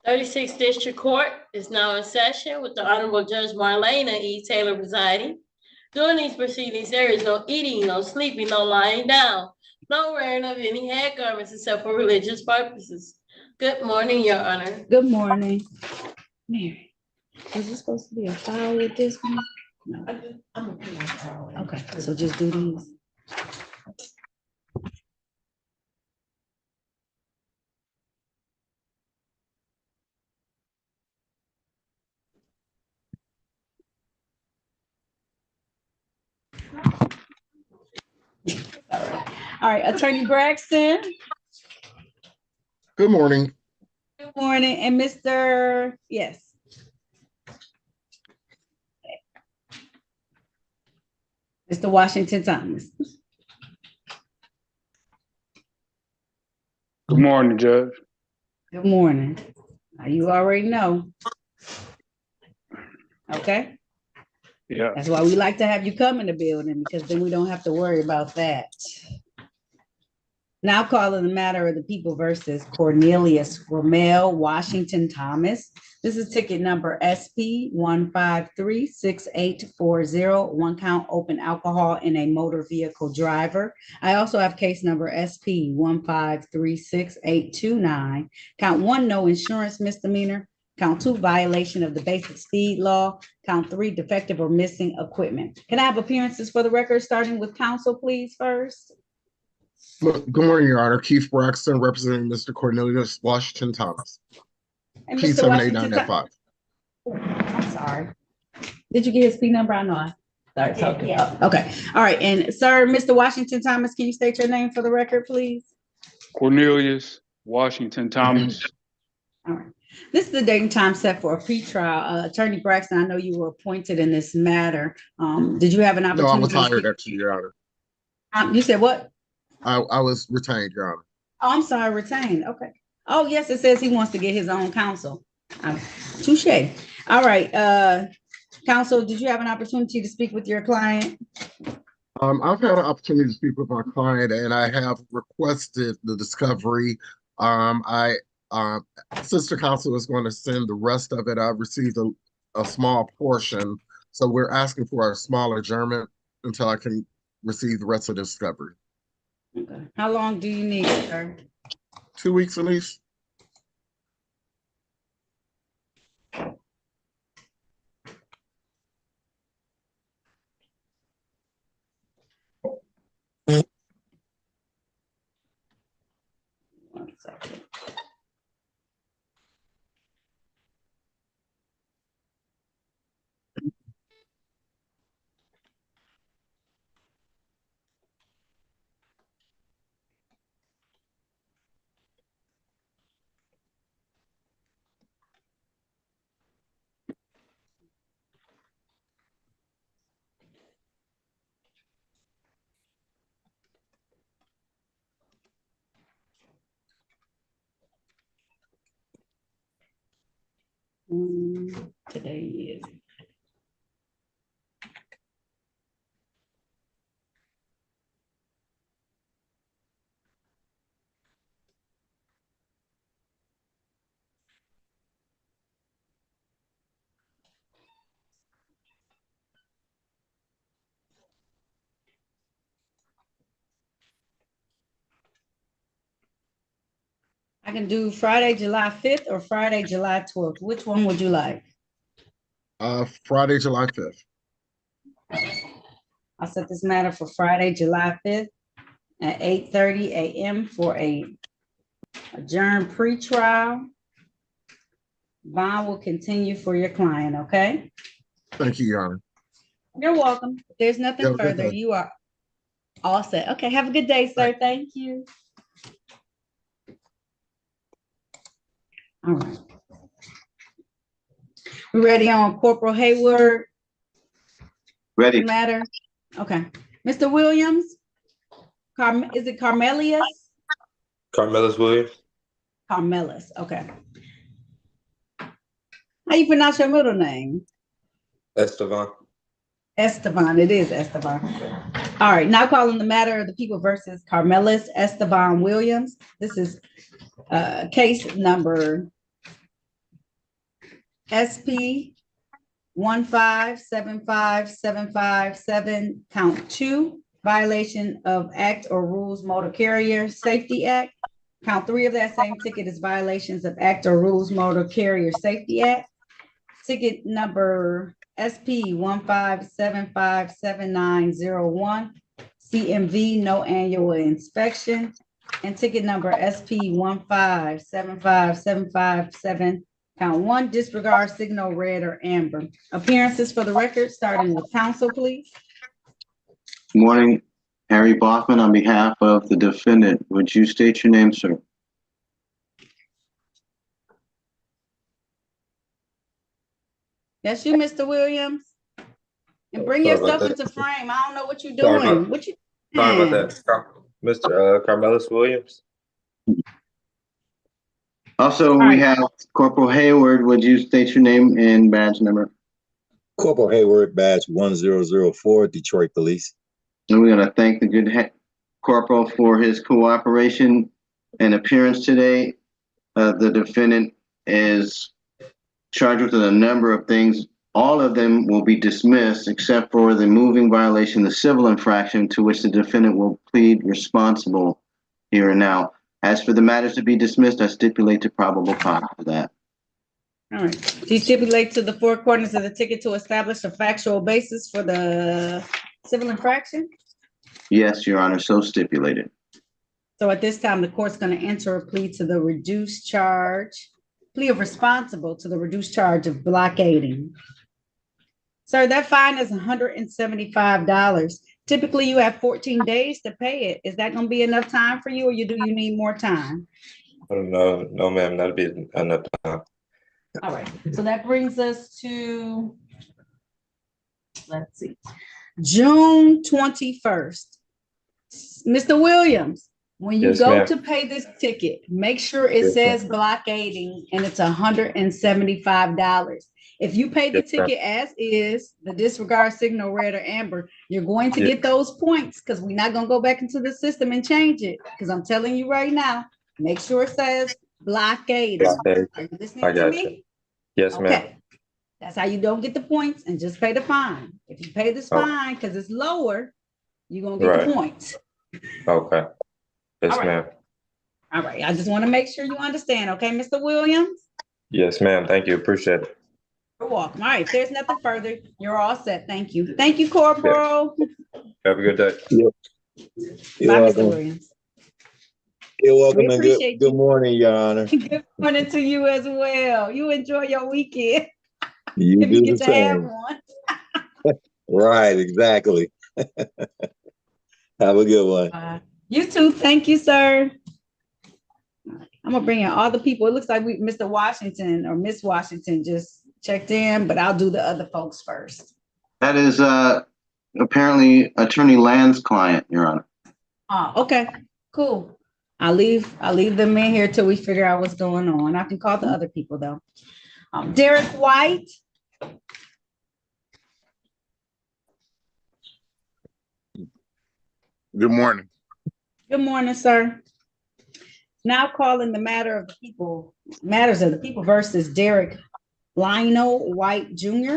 36th District Court is now in session with the Honorable Judge Marlena E. Taylor presiding. During these proceedings, there is no eating, no sleeping, no lying down, no wearing of any head garments except for religious purposes. Good morning, Your Honor. Good morning. Mary, was this supposed to be a file with this one? No. Okay, so just do these. All right, Attorney Braxton. Good morning. Good morning, and Mr. Yes. Mr. Washington Thomas. Good morning, Judge. Good morning. Now, you already know. Okay, Yeah. that's why we like to have you come in the building, because then we don't have to worry about that. Now calling the matter of the people versus Cornelius Romel Washington Thomas. This is ticket number SP 1536840, one count open alcohol in a motor vehicle driver. I also have case number SP 1536829, count 1, no insurance misdemeanor, count 2, violation of the basic speed law, count 3, defective or missing equipment. Can I have appearances for the record, starting with counsel, please, first? Good morning, Your Honor. Keith Braxton, representing Mr. Cornelius Washington Thomas. And P Mr. Washington 789F5. I'm sorry. Did you get his P number? I know I started talking. Yeah. Okay. All right. And sir, Mr. Washington Thomas, can you state your name for the record, please? Cornelius Washington Thomas. All right. This is the date and time set for a pretrial. Attorney Braxton, I know you were appointed in this matter. Did you have an opportunity? No, I was hired, actually, Your Honor. You said what? I was retained, Your Honor. Oh, I'm sorry, retained. Okay. Oh, yes, it says he wants to get his own counsel. Touche. All right. Counsel, did you have an opportunity to speak with your client? I've had an opportunity to speak with my client, and I have requested the discovery. Sister counsel is going to send the rest of it. I've received a small portion, so we're asking for a smaller adjournment until I can receive the rest of the discovery. Okay. How long do you need, sir? 2 weeks at least. One second. Today is. I can do Friday, July 5th or Friday, July 12th. Which one would you like? Friday, July 5th. I'll set this matter for Friday, July 5th at 8:30 a.m. for a adjourned pretrial. Bond will continue for your client, okay? Thank you, Your Honor. You're welcome. If there's nothing Have a good further, day. you are all set. Okay, have a good day, sir. Thank you. All right. We ready on Corporal Hayward? Ready. Matter? Okay. Mr. Williams? Is it Carmelius? Carmelis Williams. Carmelis, okay. How you pronounce your middle name? Esteban. Esteban, it is Esteban. All right, now calling the matter of the people versus Carmelis Esteban Williams. This is case number SP 1575757, count 2, violation of Act or Rules Motor Carrier Safety Act. Count 3 of that same ticket is violations of Act or Rules Motor Carrier Safety Act. Ticket number SP 157577901, CMV, no annual inspection. And ticket number SP 1575757, count 1, disregard signal red or amber. Appearances for the record, starting with counsel, please. Morning, Harry Bachman on behalf of the defendant. Would you state your name, sir? That's you, Mr. Williams. And bring Sorry about yourself that. into frame. I don't know what you're Sorry doing. about- What you? Sorry about that. Mr. Carmelus Williams. Also, All we right. have Corporal Hayward. Would you state your name and badge number? Corporal Hayward, badge 1004, Detroit Police. And we're going to thank the good corporal for his cooperation and appearance today. The defendant is charged with a number of things. All of them will be dismissed except for the moving violation, the civil infraction to which the defendant will plead responsible here and now. As for the matters to be dismissed, I stipulate to probable cause for that. All right. Do you stipulate to the four corners of the ticket to establish a factual basis for the civil infraction? Yes, Your Honor, so stipulated. So at this time, the court's going to enter a plea to the reduced charge, plea of responsible to the reduced charge of blockading. Sir, that fine is $175. Typically, you have 14 days to pay it. Is that going to be enough time for you, or do you need more time? I don't know. No, ma'am, that'll be enough time. All right, so that brings us to, let's see, June 21st. Mr. Williams, when you Yes, go ma'am. to pay this ticket, make sure it Yes, says blockading and it's $175. If you pay the Yes, ma'am. ticket as is, the disregard signal red or amber, you're going to Yes. get those points because we're not gonna go back into the system and change it. Because I'm telling you right now, make sure it says blockading. Okay. Are you listening I to got me? you. Yes, ma'am. Okay, that's how you don't get the points and just pay the fine. If you pay this Oh. fine because it's lower, you're gonna get the Right. points. Okay. Yes, All right. ma'am. All right, I just want to make sure you understand, okay, Mr. Williams? Yes, ma'am. Thank you. Appreciate it. You're welcome. All right, if there's nothing further, you're all set. Thank you. Thank you, Corporal. Have a good day. You're Bye, Mr. welcome. Williams. You're welcome, We and appreciate good you. morning, Your Honor. Good morning to you as well. You enjoy your weekend You if you do get the to have same. one. Right, exactly. Have a good one. You too. Thank you, sir. I'm gonna bring in all the people. It looks like Mr. Washington or Miss Washington just checked in, but I'll do the other folks first. That is apparently Attorney Land's client, Your Honor. Okay, cool. I'll leave them in here till we figure out what's going on. I can call the other people though. Derek White. Good morning. Good morning, sir. Now calling the matters of the people versus Derek Lionel White Jr.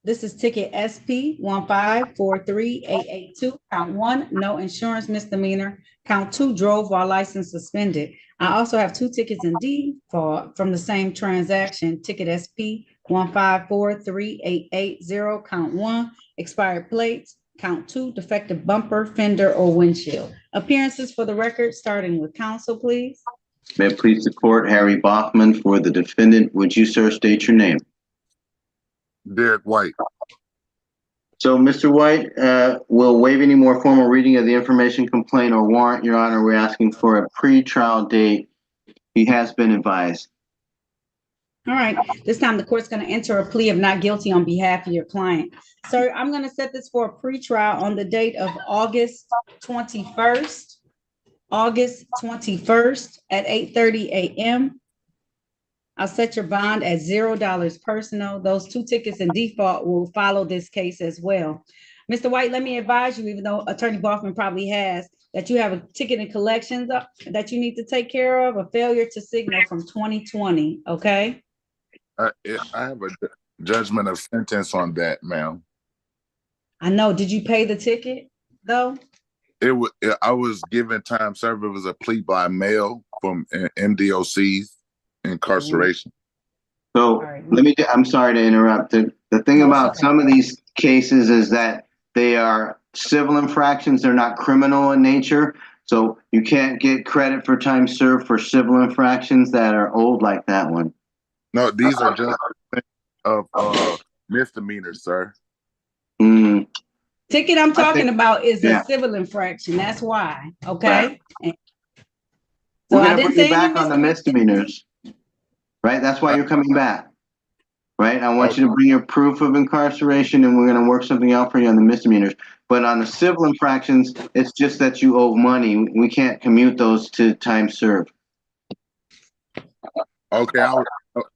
This is ticket SP 1543882. Count 1, no insurance misdemeanor. Count 2, drove while license suspended. I also have 2 tickets in default from the same transaction. Ticket SP 1543880. Count 1, expired plates. Count 2, defective bumper, fender, or windshield. Appearances for the record, starting with counsel, please. May it please the court, Harry Bachman for the defendant. Would you, sir, state your name? Derek White. So, Mr. White, will waive any more formal reading of the information, complaint, or warrant, Your Honor. We're asking for a pre-trial date. He has been advised. All right, this time the court's going to enter a plea of not guilty on behalf of your client. Sir, I'm going to set this for a pretrial on the date of August 21st. August 21st at 8:30 a.m. I'll set your bond at $0 personal. Those 2 tickets in default will follow this case as well. Mr. White, let me advise you, even though Attorney Bachman probably has, that you have a ticket in collections that you need to take care of, a failure to signal from 2020, okay? I have a judgment of sentence on that, ma'am. I know. Did you pay the ticket though? I was given time served. It was a plea by mail from MDOC's incarceration. So right. I'm sorry to interrupt. The thing No, it's about okay. some of these cases is that they are civil infractions. They're not criminal in nature. So you can't get credit for time served for civil infractions that are old like that one. No, these are just of misdemeanors, sir. Mm, Ticket I'm talking about is yeah. a civil infraction. That's why. Okay. Right. So We're I gonna didn't bring say you any back on the misdemeanors. Right? That's why you're coming back. Right? I want you to bring your proof of incarceration and we're gonna work something out for you on the misdemeanors. But on the civil infractions, it's just that you owe money. We can't commute those to time served. Okay,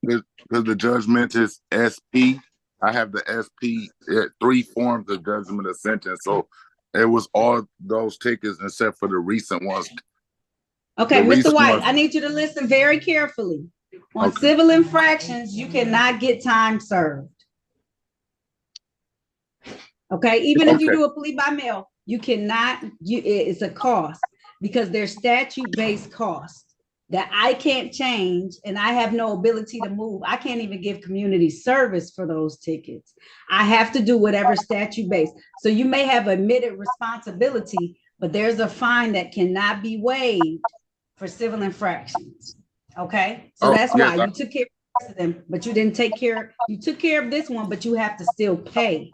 because the judgment is SP. I have the SP 3 forms of judgment of sentence. So it was all those tickets except for the recent ones. Okay, The Mr. recent White, ones. I need you to listen very carefully. On Okay. civil infractions, you cannot get time served. Okay, even if you Okay. do a plea by mail, you cannot, it's a cost because there's statute-based costs that I can't change and I have no ability to move. I can't even give community service for those tickets. I have to do whatever statute-based. So you may have admitted responsibility, but there's a fine that cannot be waived for civil infractions. Okay, so that's yes, why you took care of them, but you didn't take care. You took care of this one, but you have to still pay.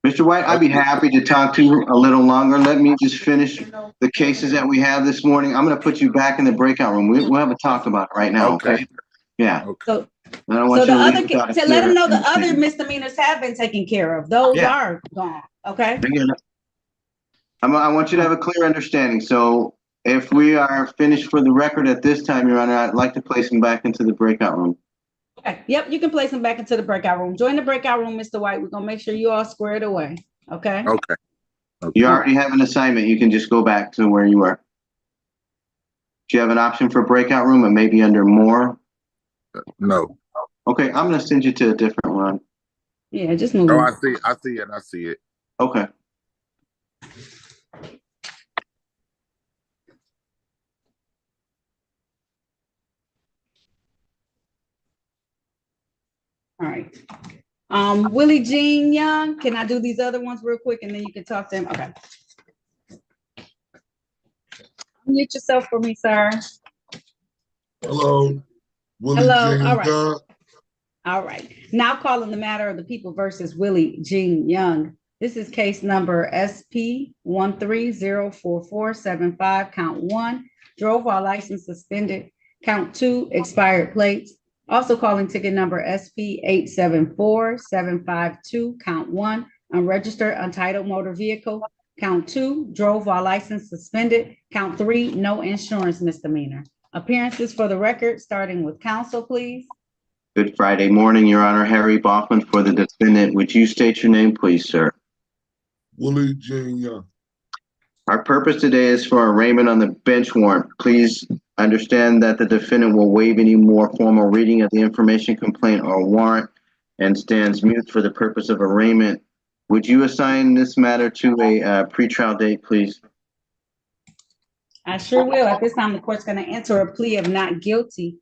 Mr. White, I'd be happy to talk to you a little longer. Let me just finish the cases that we have this morning. I'm gonna put you back in the breakout room. We'll have a talk about it right now, okay? Yeah. Okay. So, I don't want so you the to other, leave without a to let clear them know the other understanding. misdemeanors have been taken care of. Those Yeah. are gone. Okay. I get it. I want you to have a clear understanding. So if we are finished for the record at this time, Your Honor, I'd like to place him back into the breakout room. Okay. Yep. You can place them back into the breakout room. Join the breakout room, Mr. White. We're gonna make sure you all squared away. Okay. Okay. You already have an assignment. You can just go back to where you were. Do you have an option for breakout room and maybe under more? No. Okay, I'm gonna send you to a different one. Yeah. Just move. Oh, I see it. Okay. All right. Willie Jean Young, can I do these other ones real quick and then you can talk to him? Okay. Unmute yourself for me, sir. Hello. Willie Hello. Jean All right. Young. All right. Now calling the matter of the people versus Willie Jean Young. This is case number SP 1304475, count 1, drove while license suspended, count 2, expired plates. Also calling ticket number SP 874752, count 1, unregistered untitled motor vehicle, count 2, drove while license suspended, count 3, no insurance misdemeanor. Appearances for the record, starting with counsel, please. Good Friday morning, Your Honor. Harry Baughman for the defendant. Would you state your name, please, sir? Willie Jean Young. Our purpose today is for arraignment on the bench warrant. Please understand that the defendant will waive any more formal reading of the information complaint or warrant and stands mute for the purpose of arraignment. Would you assign this matter to a pretrial date, please? I sure will. At this time, the court's going to enter a plea of not guilty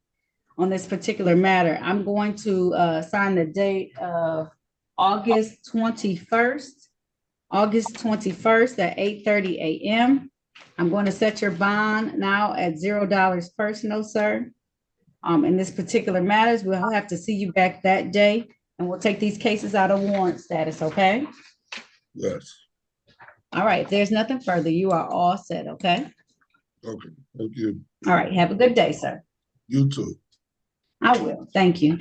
on this particular matter. I'm going to assign the date of August 21st at 8:30 a.m. I'm going to set your bond now at $0 personal, sir. In this particular matters, we'll have to see you back that day, and we'll take these cases out of warrant status, okay? Yes. All right, if there's nothing further, you are all set, okay? Okay. Thank you. All right, have a good day, sir. You too. I will, thank you.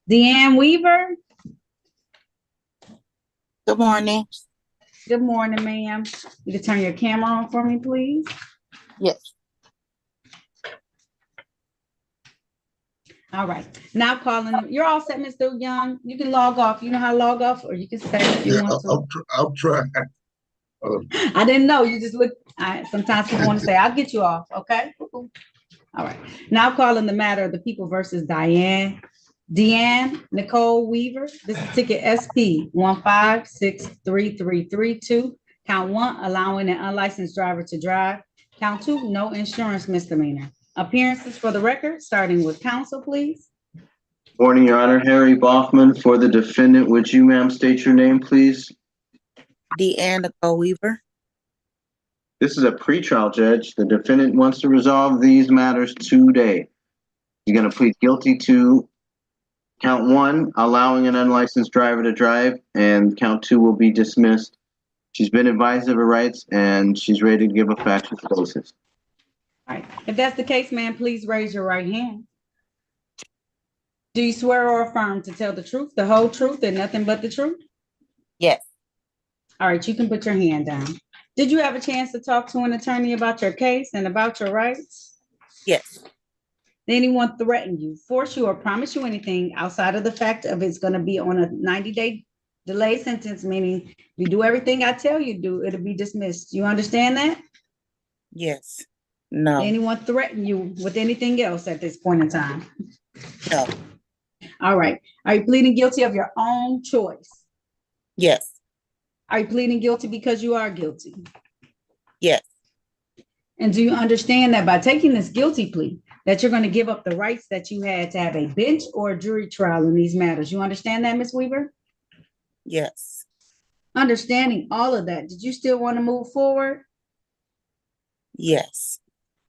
Deanne Weaver? Good morning. Good morning, ma'am. You can turn your camera on for me, please. Yes. All right. Now calling them. You're all set, Mr. Young. You can log off. You know how to log off, or you can stay if you want to. I'm trying. I didn't know. You just look. Sometimes people want to say, I'll get you off. Okay. All right. Now calling the matter of the people versus Deanne Nicole Weaver. This is ticket SP 1563332. Count 1, allowing an unlicensed driver to drive. Count 2, no insurance misdemeanor. Appearances for the record, starting with counsel, please. Morning, Your Honor. Harry Boffman for the defendant. Would you, ma'am, state your name, please? Deanne Nicole Weaver. This is a pretrial, Judge. The defendant wants to resolve these matters today. He's going to plead guilty to count 1, allowing an unlicensed driver to drive, and count 2 will be dismissed. She's been advised of her rights, and she's ready to give a factual basis. All right. If that's the case, ma'am, please raise your right hand. Do you swear or affirm to tell the truth, the whole truth, and nothing but the truth? Yes. All right, you can put your hand down. Did you have a chance to talk to an attorney about your case and about your rights? Yes. Did anyone threaten you, force you, or promise you anything outside of the fact of it's going to be on a 90-day delay sentence, meaning if you do everything I tell you to do, it'll be dismissed. You understand that? Yes. No. Did anyone threaten you with anything else at this point in time? No. All right. Are you pleading guilty of your own choice? Yes. Are you pleading guilty because you are guilty? Yes. And do you understand that by taking this guilty plea, that you're going to give up the rights that you had to have a bench or a jury trial in these matters? You understand that, Ms. Weaver? Yes. Understanding all of that, did you still want to move forward? Yes.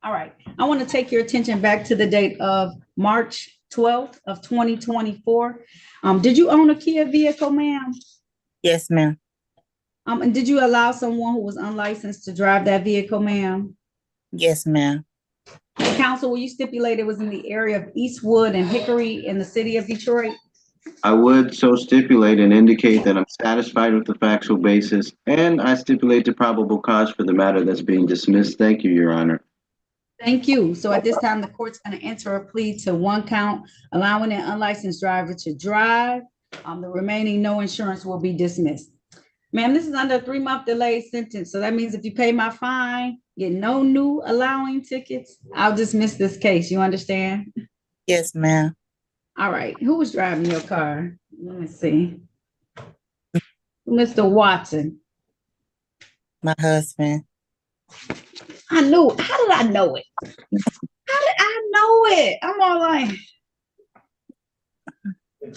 All right. I want to take your attention back to the date of March 12th of 2024. Did you own a Kia vehicle, ma'am? Yes, ma'am. And did you allow someone who was unlicensed to drive that vehicle, ma'am? Yes, ma'am. Counsel, will you stipulate it was in the area of Eastwood and Hickory in the city of Detroit? I would so stipulate and indicate that I'm satisfied with the factual basis, and I stipulate the probable cause for the matter that's being dismissed. Thank you, Your Honor. Thank you. So at this time, the court's going to enter a plea to 1 count, allowing an unlicensed driver to drive. The remaining no insurance will be dismissed. Ma'am, this is under a 3-month delayed sentence. So that means if you pay my fine, get no new allowing tickets, I'll dismiss this case. You understand? Yes, ma'am. All right. Who was driving your car? Let me see. Mr. Watson. My husband. I knew. How did I know it? How did I know it? I'm all like,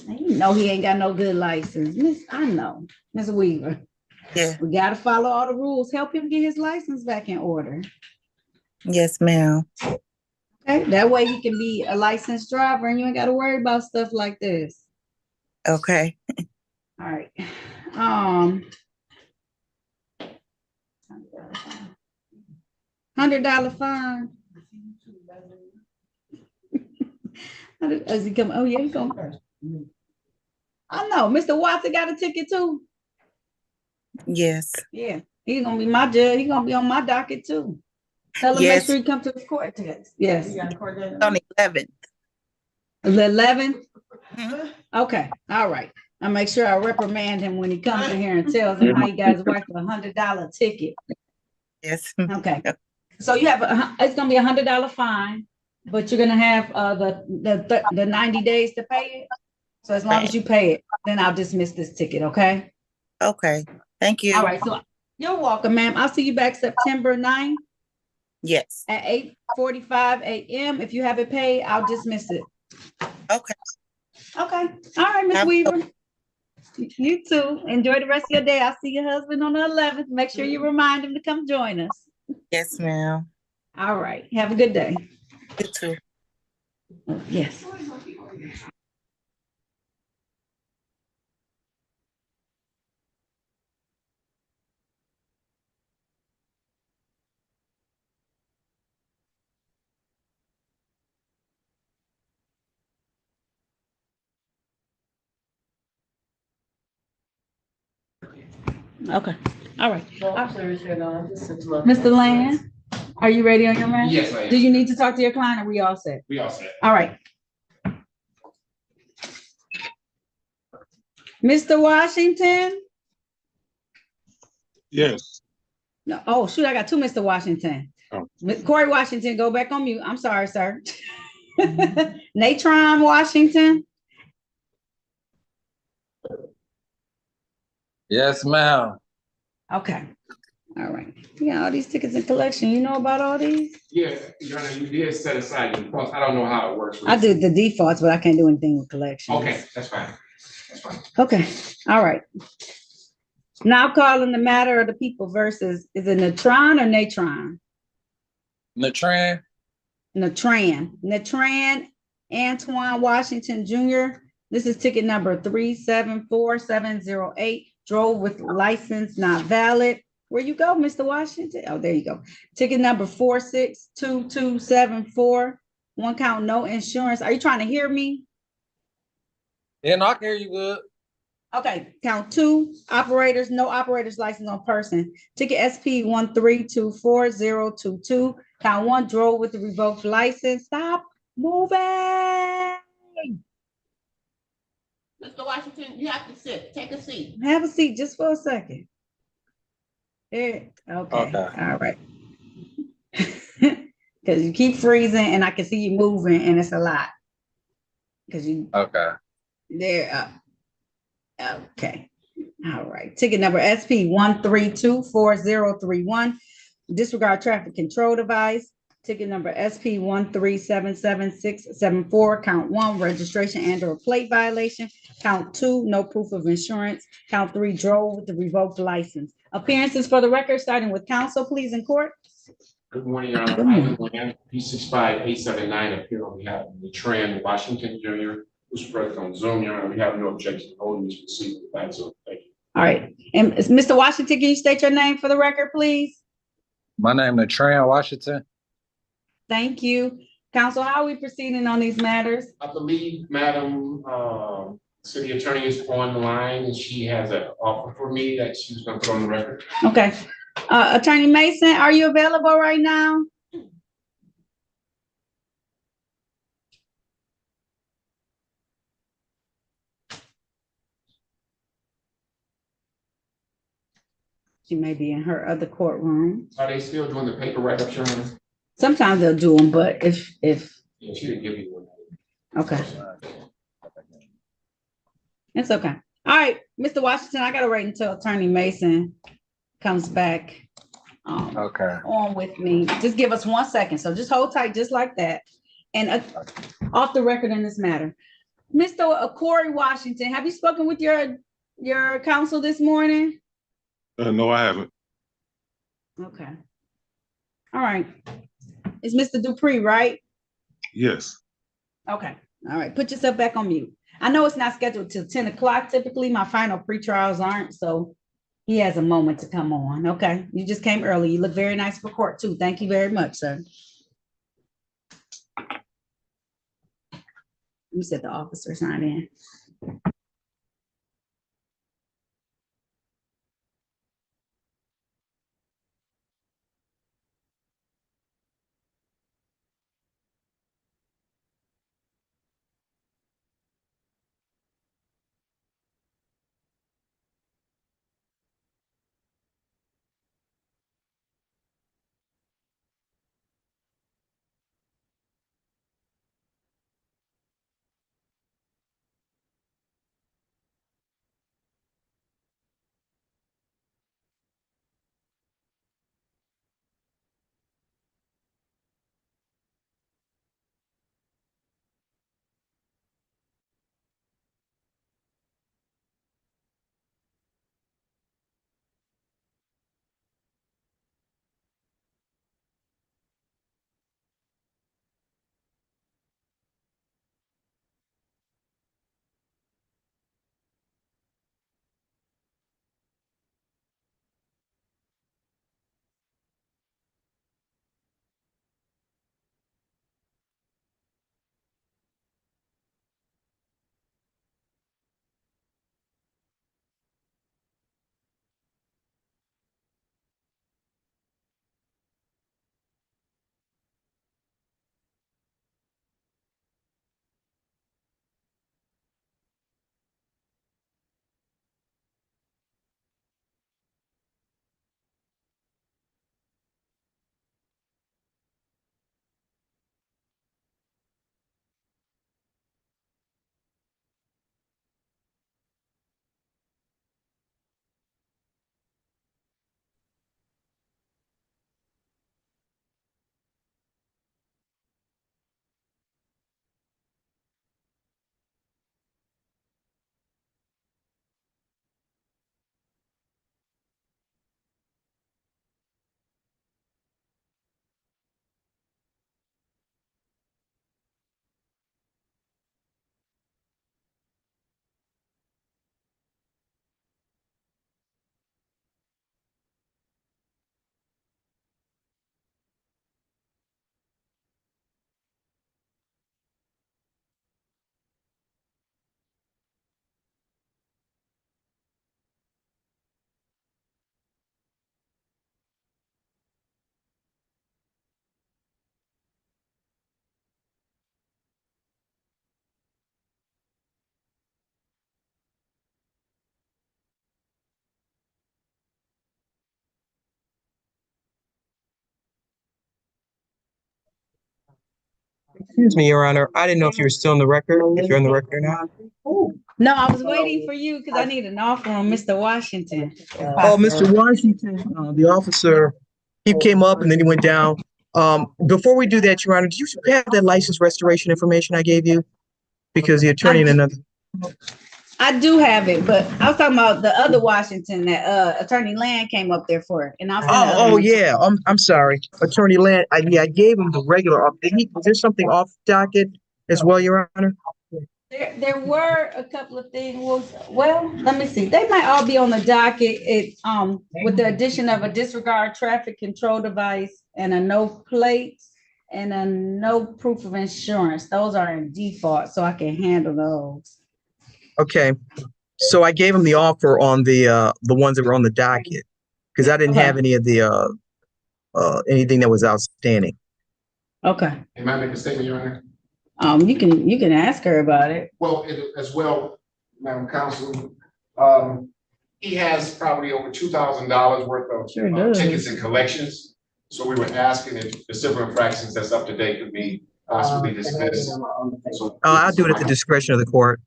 you know he ain't got no good license. I know. Ms. Weaver. Yeah. We got to follow all the rules. Help him get his license back in order. Yes, ma'am. Okay. That way he can be a licensed driver and you ain't got to worry about stuff like this. Okay. All right. $100 fine. As he come, oh yeah, he come. I know, Mr. Watson got a ticket too. Yes. Yeah, he's gonna be my judge. He's gonna be on my docket too. Tell him make Yes. sure he come to the court test. Yes. On the 11th. The 11th? Mhm. Okay, all right. I'll make sure I reprimand him when he comes in here and tells him how he got his wife a $100 ticket. Yes. Okay. So you have, it's gonna be $100 fine, but you're gonna have the 90 days to pay it. So as long as you pay it, then I'll dismiss this ticket, okay? Okay. Thank you. All right, so you're welcome, ma'am. I'll see you back September 9th Yes. at 8:45 a.m. If you have it paid, I'll dismiss it. Okay. Okay. All right, Ms. Have- Weaver. You too. Enjoy the rest of your day. I'll see your husband on the 11th. Make sure you remind him to come join us. Yes, ma'am. All right. Have a good day. You too. Yes. Okay. All right. Mr. Land, are you ready on your end? Yes, I am. Do you need to talk to your client or we all set? We all set. All right. Mr. Washington? Yes. No, oh, shoot, I got 2 Mr. Washington. Oh. Corey Washington, go back on mute. I'm sorry, sir. Natron Washington. Yes, ma'am. Okay. All right. You got all these tickets in collection. You know about all these? Yeah, Your Honor, you did set aside your defaults. I don't know how it works. I do the defaults, but I can't do anything with collections. Okay, that's fine. That's fine. Okay. All right. Now calling the matter of the people versus, is it Natron or Natron? Natran. Natran Antoine Washington Jr. This is ticket number 3747708. Drove with license not valid. Where you go, Mr. Washington? Oh, there you go. Ticket number 462274. One count, no insurance. Are you trying to hear me? Yeah, no, I can hear you good. Okay, count two, operators, no operators license on person. Ticket SP 1324022. Count one, drove with the revoked license. Stop moving. Mr. Washington, you have to sit. Take a seat. Have a seat just for a second. There, okay, all right. Because you keep freezing and I can see you moving and it's a lot. Because you. Okay. There. Okay. All right. Ticket number SP 1324031. Disregard traffic control device. Ticket number SP 1377674. Count one, registration and or plate violation. Count two, no proof of insurance. Count three, drove with the revoked license. Appearances for the record, starting with counsel, please, in court. Good morning, Your Honor. Ivan Land, P65879, appear on behalf of Natran Washington Jr., who's present on Zoom. Your Honor, we have no objection to holding this proceeding. That's all. Thank you. All right. And Mr. Washington, can you state your name for the record, please? My name is Natran Washington. Thank you. Counsel, how are we proceeding on these matters? I believe Madam City Attorney is on the line and she has an offer for me that she's going to put on the record. Okay. Attorney Mason, are you available right now? She may be in her other courtroom. Are they still doing the paper write-ups, Your Honor? Sometimes they'll do them, but if. Yeah, she didn't give me one. Okay. It's okay. All right, Mr. Washington, I gotta wait until Attorney Mason comes back. Okay. On with me. Just give us 1 second. So just hold tight, just like that. And off the record in this matter. Mr. Corey Washington, have you spoken with your counsel this morning? No, I haven't. Okay. All right. It's Mr. Dupree, right? Yes. Okay. All right. Put yourself back on mute. I know it's not scheduled till 10 o'clock. Typically, my final pre-trials aren't, so he has a moment to come on. Okay. You just came early. You look very nice for court, too. Thank you very much, sir. You said the officer's not in. Excuse me, Your Honor. I didn't know if you were still in the record, if you're in the record or not. No, I was waiting for you because I need an offer on Mr. Washington. Oh, Mr. Washington, the officer, he came up and then he went down. Before we do that, Your Honor, do you have that license restoration information I gave you? Because the attorney in another. I do have it, but I was talking about the other Washington that Attorney Land came up there for. And I'll send the other Oh, one. yeah. I'm sorry. Attorney Land, I gave him the regular. Was there something off docket as well, Your Honor? There were a couple of things. Well, let me see. They might all be on the docket. With the addition of a disregard traffic control device and a no plates and a no proof of insurance. Those are in default, so I can handle those. Okay. So I gave him the offer on the ones that were on the docket because I didn't have any of the anything that was outstanding. Okay. May I make a statement, Your Honor? You can ask her about it. Well, as well, Madam Counsel, he has probably over $2,000 worth of Sure does. tickets and collections. So we were asking if the civil infractions that's up to date could be possibly dismissed. So, I'll do it at the discretion of the court.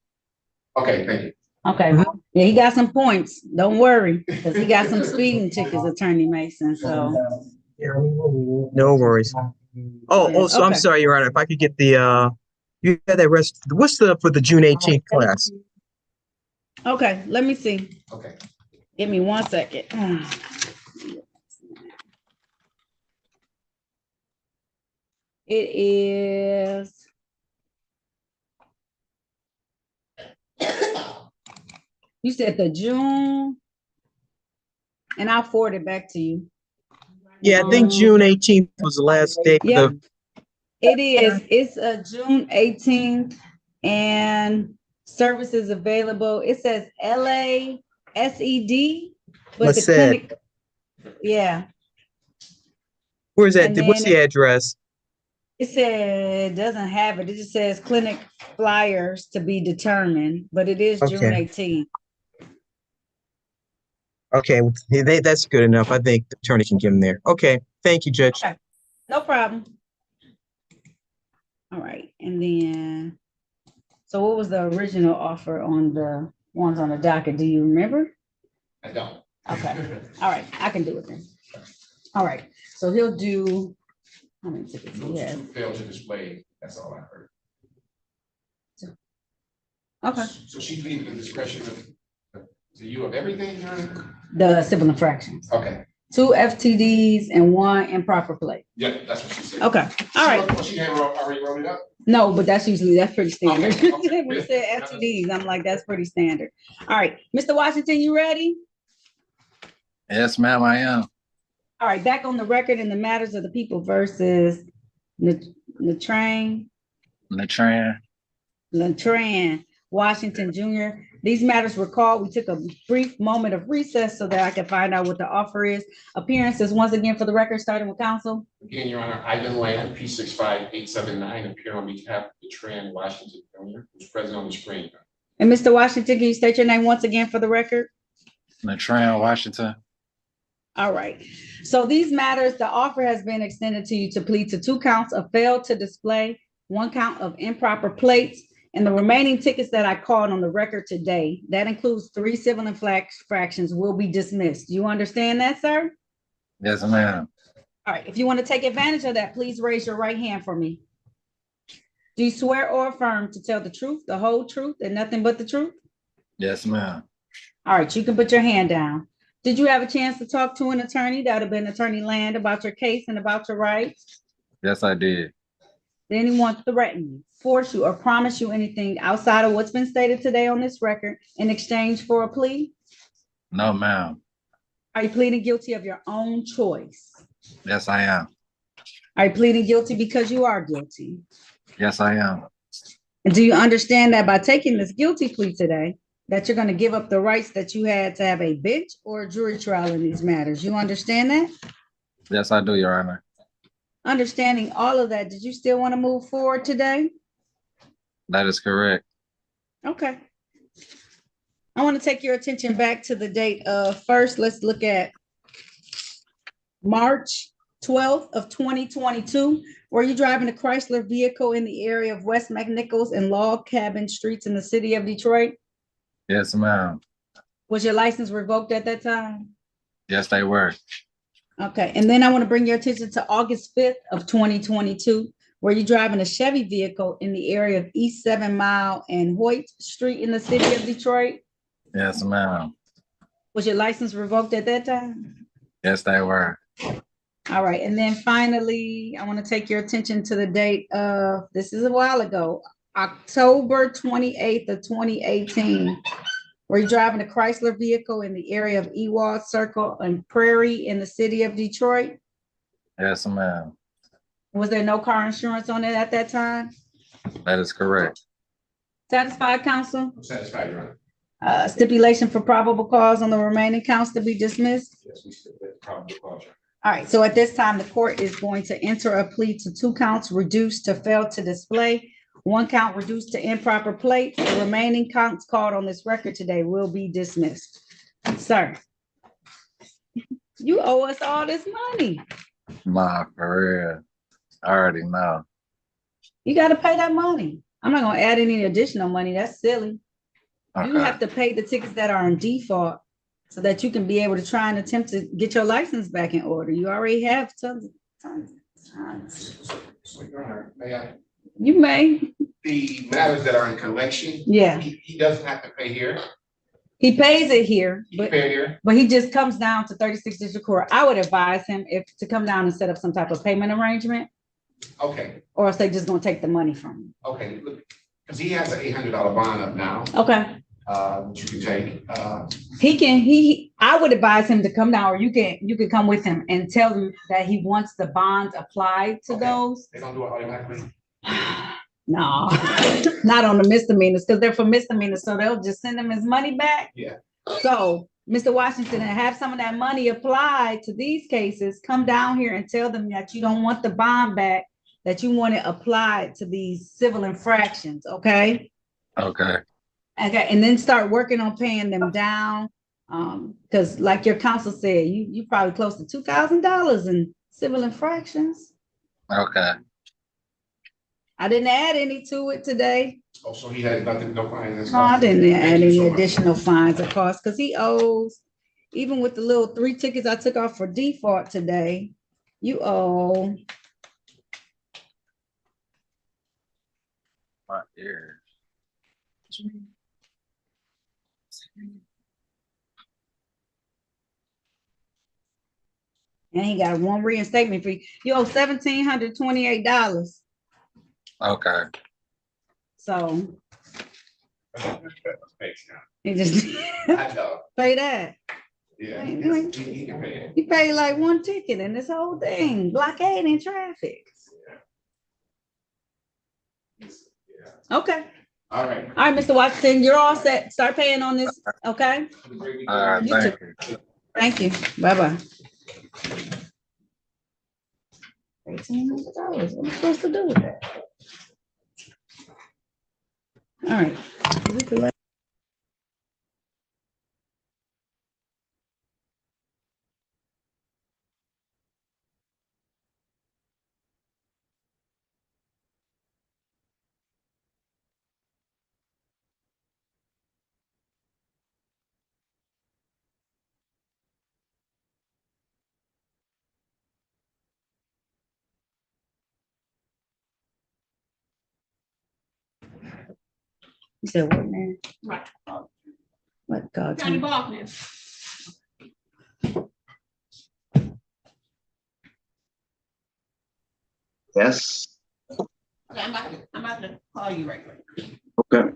okay, thank you. Okay. Yeah, he got some points. Don't worry, because he got some speeding tickets, Attorney Mason. So No worries. So I'm okay. sorry, Your Honor. If I could get the you had that rest. What's for the June 18th class? Okay, let me see. Okay. Give me 1 second. It is. You said the June, and I'll forward it back to you. Yeah, I think June 18th was the last day. Yeah, it is. It's June 18th, and services available. It says LASED, but the Lisette. clinic. Yeah. Where's that? And What's then the address? It said, it doesn't have it. It just says clinic flyers to be determined, but it is June Okay. 18th. Okay, that's good enough. I think the attorney can give him there. Okay, thank you, Judge. Okay. No problem. All right, and then, so what was the original offer on the ones on the docket? Do you remember? I don't. Okay, all right, I can do it then. All right, so he'll do, how many tickets do he have? Fail to display, that's all I heard. Okay, So she's leaving the discretion to you of everything, Your Honor? the civil infractions, Okay, 2 FTDs and 1 improper plate. yeah, that's what she said. Okay, all right. She had already wrote it up? No, but that's pretty standard. Okay, okay. When you said FTDs, I'm like, that's pretty standard. All right, Mr. Washington, you ready? Yes, ma'am, I am. All right, back on the record in the matters of the people versus Latran Washington Jr. These matters were called. We took a brief moment of recess so that I could find out what the offer is. Appearances, once again, for the record, starting with counsel. Again, Your Honor, Ivan Land, P65879, appear on behalf of Latran Washington Jr., who's present on the screen. And Mr. Washington, can you state your name once again for the record? Latran Washington. All right. So these matters, the offer has been extended to you to plead to 2 counts of failed to display, 1 count of improper plates, and the remaining tickets that I called on the record today, that includes 3 civil infractions, will be dismissed. Do you understand that, sir? Yes, ma'am. All right. If you want to take advantage of that, please raise your right hand for me. Do you swear or affirm to tell the truth, the whole truth, and nothing but the truth? Yes, ma'am. All right. You can put your hand down. Did you have a chance to talk to an attorney? That would have been Attorney Land about your case and about your rights? Yes, I did. Did anyone threaten you, force you, or promise you anything outside of what's been stated today on this record in exchange for a plea? No, ma'am. Are you pleading guilty of your own choice? Yes, I am. Are you pleading guilty because you are guilty? Yes, I am. And do you understand that by taking this guilty plea today, that you're going to give up the rights that you had to have a bench or a jury trial in these matters? You understand that? Yes, I do, Your Honor. Understanding all of that, did you still want to move forward today? That is correct. Okay. I want to take your attention back to the date of first. Let's look at March 12th of 2022. Were you driving a Chrysler vehicle in the area of West McNichols and Log Cabin Streets in the city of Detroit? Yes, ma'am. Was your license revoked at that time? Yes, they were. Okay, and then I want to bring your attention to August 5th of 2022. Were you driving a Chevy vehicle in the area of East 7 Mile and Hoyt Street in the city of Detroit? Yes, ma'am. Was your license revoked at that time? Yes, they were. All right, and then finally, I want to take your attention to the date of, this is a while ago, October 28th of 2018. Were you driving a Chrysler vehicle in the area of Ewald Circle and Prairie in the city of Detroit? Yes, ma'am. Was there no car insurance on it at that time? That is correct. Satisfied, counsel? I'm satisfied, Your Honor. Stipulation for probable cause on the remaining counts to be dismissed? Yes, we still have probable cause, Your Honor. All right, so at this time, the court is going to enter a plea to 2 counts reduced to fail to display, 1 count reduced to improper plates. The remaining counts called on this record today will be dismissed. Sir, you owe us all this money. Nah, for real. I already know. You got to pay that money. I'm not going to add any additional money. That's silly. You Okay. have to pay the tickets that are in default so that you can be able to try and attempt to get your license back in order. You already have tons. So, Your Honor, may I? You may. The matters that are in collection. Yeah. He doesn't have to pay here. He pays it here, He can pay here. but he just comes down to 36 District Court. I would advise him to come down and set up some type of payment arrangement, Okay, or else they just gonna take the money from okay, look, because he has an $800 bond up now, him. Okay. that you can take. I would advise him to come down, or you can come with him and tell him that he wants the bonds applied to Okay. those. They don't do it automatically. No, not on the misdemeanors, because they're for misdemeanors, so they'll just send him his money back. Yeah. So, Mr. Washington, and have some of that money applied to these cases, come down here and tell them that you don't want the bond back, that you want it applied to these civil infractions, okay? Okay. Okay, and then start working on paying them down. Because like your counsel said, you probably close to $2,000 in civil infractions. Okay. I didn't add any to it today. Oh, so he has nothing, no finance. No, I didn't add Thank you any so much. additional fines or costs, because he owes, even with the little 3 tickets I took off for default today, you owe, My ears. and he got 1 reinstatement fee. You owe $1,728. Okay. So Thanks, now. he just I know, pay that. yeah, He he can pay it. He paid like 1 ticket in this whole thing, blockade in traffic. Yeah. Okay. All right. All right, Mr. Washington, you're all set. Start paying on this, okay? Have a great weekend. All right. You Thank too. you. Thank you. Bye-bye. $1,800. What am I supposed to do with that? All right. We can let- You said what, man? Right. What God? County Baldwin. Yes, Okay, I'm about to call you right quick. okay.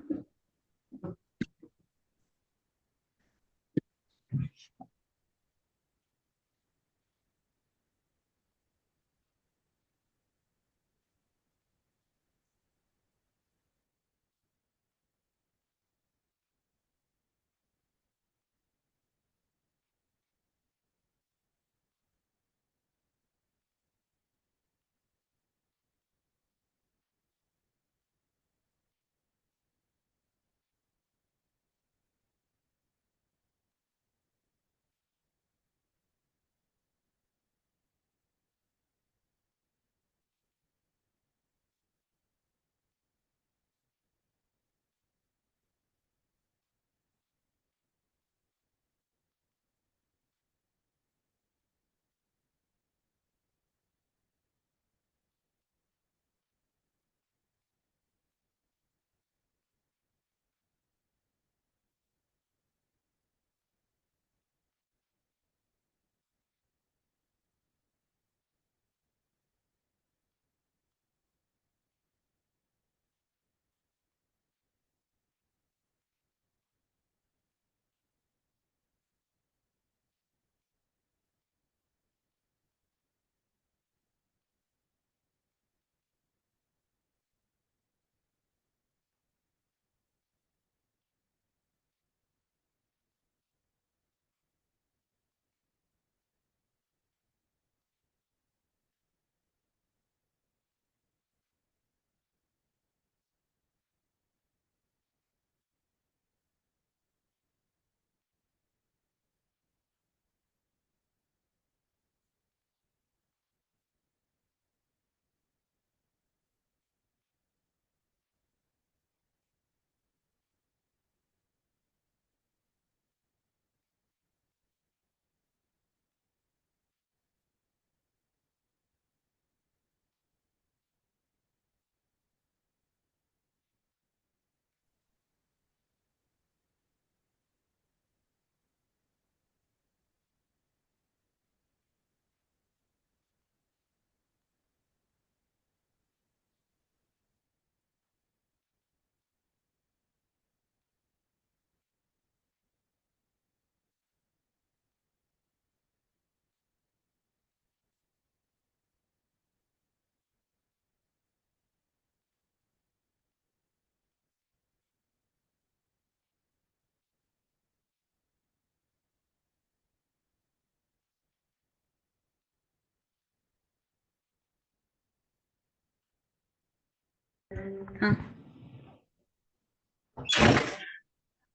Huh?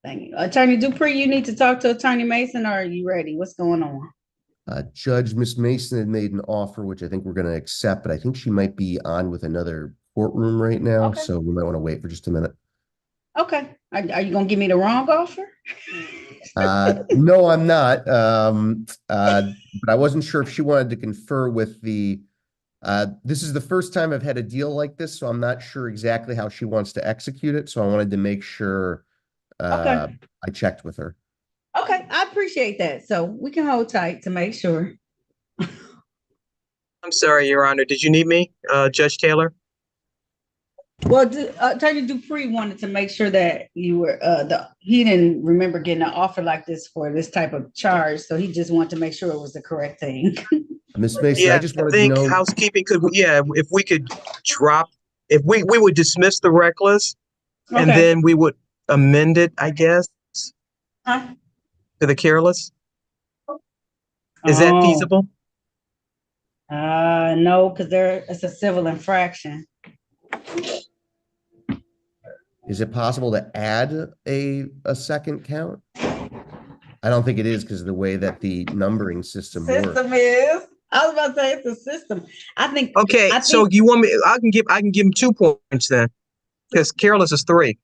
Thank you. Attorney Dupree, you need to talk to Attorney Mason, or are you ready? What's going on? Judge, Miss Mason had made an offer, which I think we're going to accept, but I think she might be on with another courtroom right now, Okay. so we might want to wait for just a minute. Okay. Are you gonna give me the wrong offer? No, I'm not. But I wasn't sure if she wanted to confer with the. This is the first time I've had a deal like this, so I'm not sure exactly how she wants to execute it. So I wanted to make sure Okay. I checked with her. Okay, I appreciate that. So we can hold tight to make sure. I'm sorry, Your Honor. Did you need me, Judge Taylor? Well, Attorney Dupree wanted to make sure that you were he didn't remember getting an offer like this for this type of charge, so he just wanted to make sure it was the correct thing. Miss Mason, Yeah, I just I wanted to think know. housekeeping could, yeah, if we could drop, if we would dismiss the reckless and Okay. then we would amend it, I guess, Huh? to the careless. Is that Oh, feasible? no, because it's a civil infraction. Is it possible to add a second count? I don't think it is because of the way that the numbering system works. System is. I was about to say it's a system. I think. Okay, so you want me? I can give him 2 points then, because careless is 3.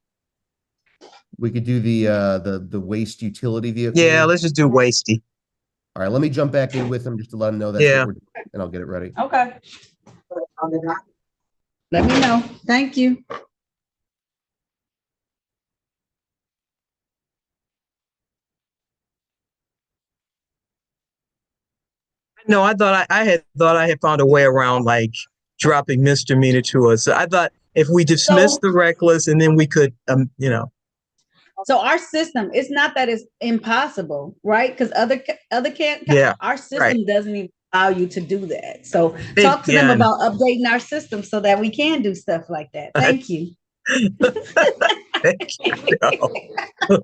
We could do the waste utility vehicle. Yeah, let's just do wasty. All right, let me jump back in with him just to let him know that's Yeah. what we're doing, and I'll get it ready. Okay. Let me know. Thank you. No, I thought I had found a way around like dropping misdemeanor to us. I thought if we dismiss the reckless and then we could, So our system, it's not that it's impossible, right? Because other can't. Yeah, Our system right. doesn't even allow you to do that. So Hey, talk to them yeah, I know. about updating our system so that we can do stuff like that. Thank you. Thank you.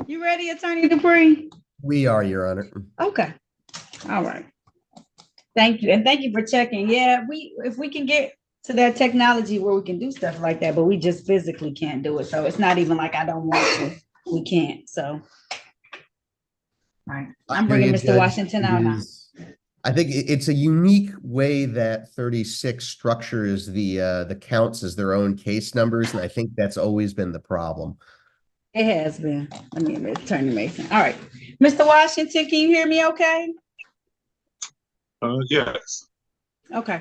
You ready, Attorney Dupree? We are, Your Honor. Okay. All right. Thank you. And thank you for checking. Yeah, if we can get to that technology where we can do stuff like that, but we just physically can't do it. So it's not even like I don't want to. We can't. So. All right. I'm bringing Period, Mr. Judge. Washington out now. I think it's a unique way that 36 structures the counts as their own case numbers, and I think that's always been the problem. It has been. Let me Attorney Mason. All right. Mr. Washington, can you hear me okay? Yes. Okay.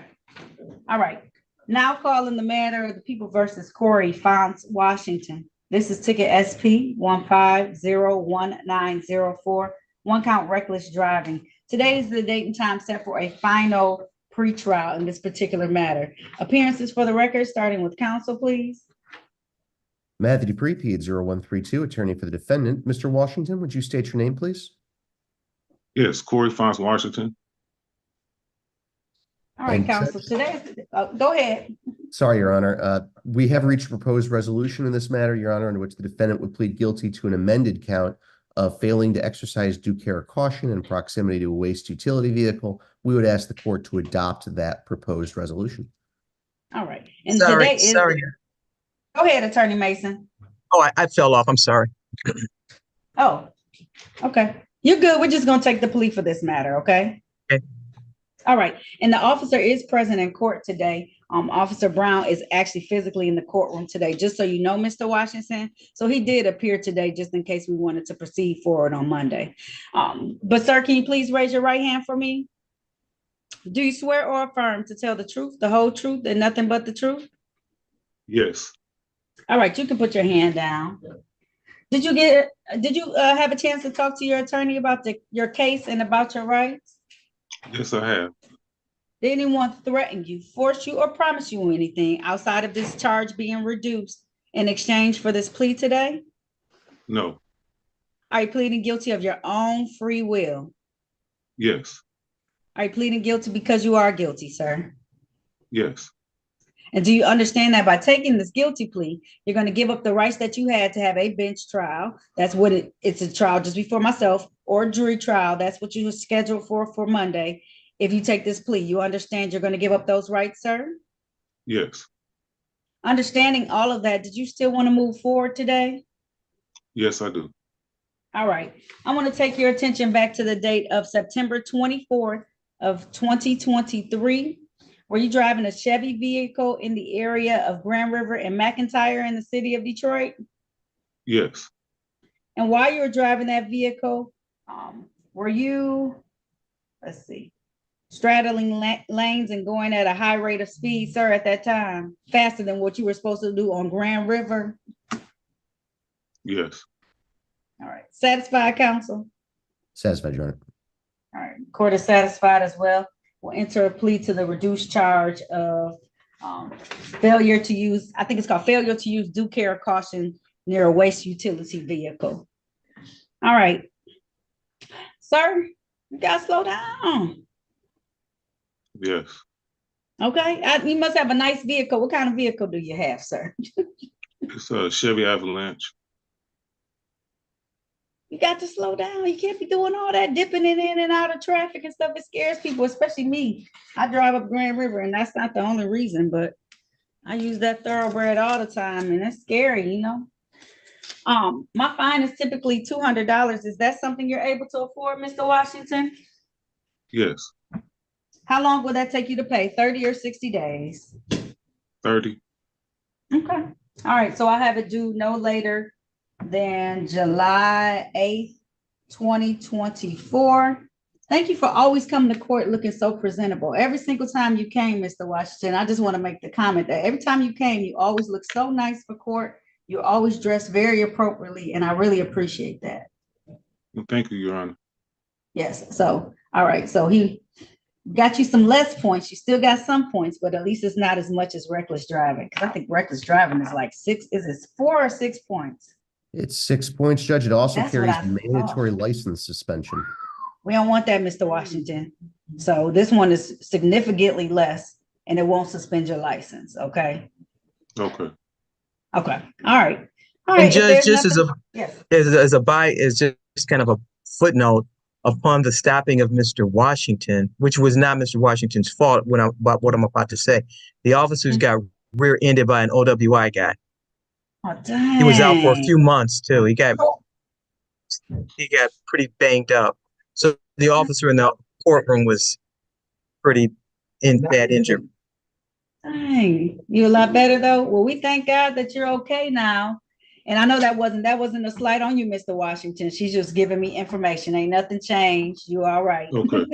All right. Now calling the matter of the people versus Corey Fonts, Washington. This is ticket SP 1501904, one count reckless driving. Today is the date and time set for a final pretrial in this particular matter. Appearances for the record, starting with counsel, please. Matthew Dupree, PED 0132, attorney for the defendant. Mr. Washington, would you state your name, please? Yes, Corey Fonts, Washington. All right, And counsel, today, go ahead. Sorry, Your Honor. We have reached a proposed resolution in this matter, Your Honor, in which the defendant would plead guilty to an amended count of failing to exercise due care or caution in proximity to a waste utility vehicle. We would ask the court to adopt that proposed resolution. All right. And Sorry, today is. sorry. Go ahead, Attorney Mason. Oh, I fell off. I'm sorry. Oh, okay. You're good. We're just gonna take the plea for this matter, okay? Okay. All right. And the officer is present in court today. Officer Brown is actually physically in the courtroom today, just so you know, Mr. Washington. So he did appear today, just in case we wanted to proceed forward on Monday. But sir, can you please raise your right hand for me? Do you swear or affirm to tell the truth, the whole truth, and nothing but the truth? Yes. All right, you can put your hand down. Did you have a chance to talk to your attorney about your case and about your rights? Yes, I have. Did anyone threaten you, force you, or promise you anything outside of this charge being reduced in exchange for this plea today? No. Are you pleading guilty of your own free will? Yes. Are you pleading guilty because you are guilty, sir? Yes. And do you understand that by taking this guilty plea, you're going to give up the rights that you had to have a bench trial? That's what it's a trial just before myself, or a jury trial. That's what you were scheduled for Monday. If you take this plea, you understand you're going to give up those rights, sir? Yes. Understanding all of that, did you still want to move forward today? Yes, I do. All right. I want to take your attention back to the date of September 24th of 2023. Were you driving a Chevy vehicle in the area of Grand River and McIntyre in the city of Detroit? Yes. And while you were driving that vehicle, were you, let's see, straddling lanes and going at a high rate of speed, sir, at that time, faster than what you were supposed to do on Grand River? Yes. All right. Satisfied, counsel? Satisfied, Your Honor. All right. Court is satisfied as well. We'll enter a plea to the reduced charge of failure to use, I think it's called failure to use due care or caution near a waste utility vehicle. All right. Sir, you gotta slow down. Yes. Okay. You must have a nice vehicle. What kind of vehicle do you have, sir? It's a Chevy Avalanche. You got to slow down. You can't be doing all that dipping in and out of traffic and stuff. It scares people, especially me. I drive up Grand River, and that's not the only reason, but I use that thoroughbred all the time, and it's scary, you know. My fine is typically $200. Is that something you're able to afford, Mr. Washington? Yes. How long will that take you to pay? 30 or 60 days? 30. Okay. All right. So I have it due no later than July 8th, 2024. Thank you for always coming to court looking so presentable. Every single time you came, Mr. Washington, I just want to make the comment that every time you came, you always look so nice for court. You're always dressed very appropriately, and I really appreciate that. Well, thank you, Your Honor. Yes. So, all right. So he got you some less points. You still got some points, but at least it's not as much as reckless driving. Because I think reckless driving is like 4 or 6 points? It's 6 points, Judge. It also That's what carries I thought. mandatory license suspension. We don't want that, Mr. Washington. So this one is significantly less, and it won't suspend your license, okay? Okay. Okay, all right. All right, And if Judge, there's just nothing, yes. as just kind of a footnote, upon the stopping of Mr. Washington, which was not Mr. Washington's fault about what I'm about to say, the officers got rear-ended by an OWI guy. Oh, dang. He was out for a few months too. He got pretty banged up. So the officer in the courtroom was pretty bad injured. Dang, you a lot better though. Well, we thank God that you're okay now. And I know that wasn't a slight on you, Mr. Washington. She's just giving me information. Ain't nothing changed. You all right. Okay.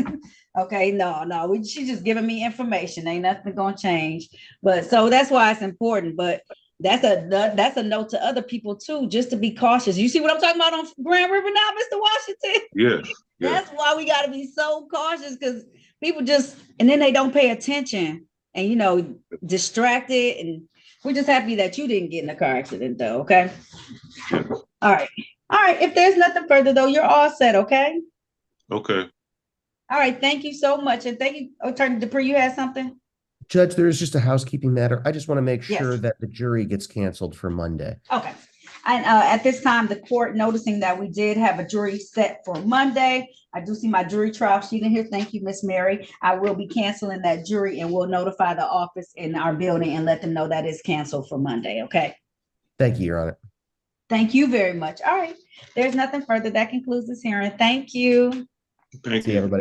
Okay, no, she's just giving me information. Ain't nothing gonna change. But so that's why it's important. But that's a note to other people too, just to be cautious. You see what I'm talking about on Grand River now, Mr. Washington? Yes. That's why we gotta be so cautious, because people just, and then they don't pay attention and distracted. And we're just happy that you didn't get in a car accident though, okay? All right. If there's nothing further though, you're all set, okay? Okay. All right, thank you so much. And thank you, Attorney Dupree, you had something? Judge, there is just a housekeeping matter. I just want to make Yes. sure that the jury gets canceled for Monday. Okay. And at this time, the court noticing that we did have a jury set for Monday. I do see my jury trial sheet in here. Thank you, Miss Mary. I will be canceling that jury and we'll notify the office in our building and let them know that it's canceled for Monday, okay? Thank you, Your Honor. Thank you very much. All right. There's nothing further. That concludes this hearing. Thank you. Thank See you. everybody.